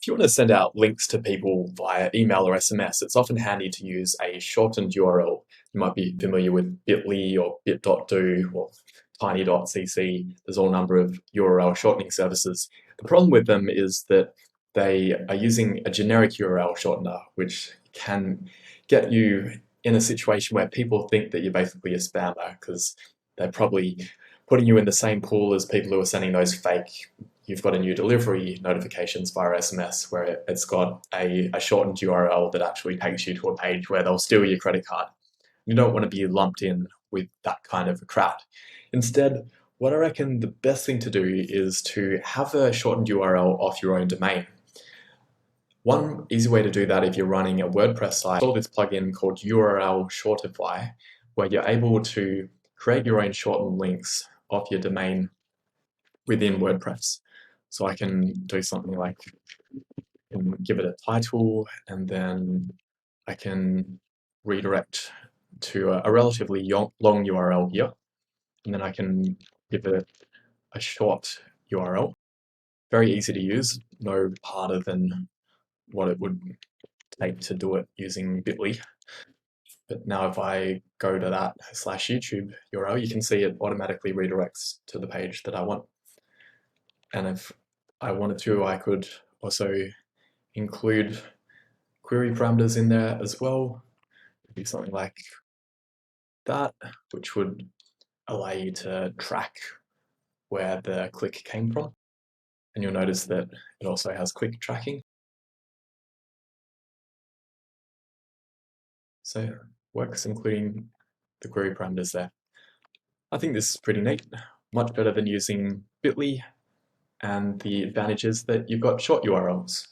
you want to send out links to people via email or SMS, it's often handy to use a shortened URL. You might be familiar with bit.ly or bit.do or tiny.cc. There's all a number of URL shortening services. The problem with them is that they are using a generic URL shortener, which can get you in a situation where people think that you're basically a spammer because they're probably putting you in the same pool as people who are sending those fake "you've got a new delivery" notifications via SMS, where it's got a shortened URL that actually takes you to a page where they'll steal your credit card. You don't want to be lumped in with that kind of a crowd. Instead, what I reckon the best thing to do is to have a shortened URL off your own domain. One easy way to do that if you're running a WordPress site, install this plugin called URL Shortify, where you're able to create your own shortened links off your domain within WordPress. So I can do something like give it a title, and then I can redirect to a relatively long URL here, and then I can give it a short URL. Very easy to use, no harder than what it would take to do it using bit.ly. But now if I go to that /YouTube URL, you can see it automatically redirects to the page that I want. And if I wanted to, I could also include query parameters in there as well. Do something like that, which would allow you to track where the click came from. And you'll notice that it also has quick tracking. So it works including the query parameters there. I think this is pretty neat, much better than using bit.ly, and the advantage is that you've got short URLs.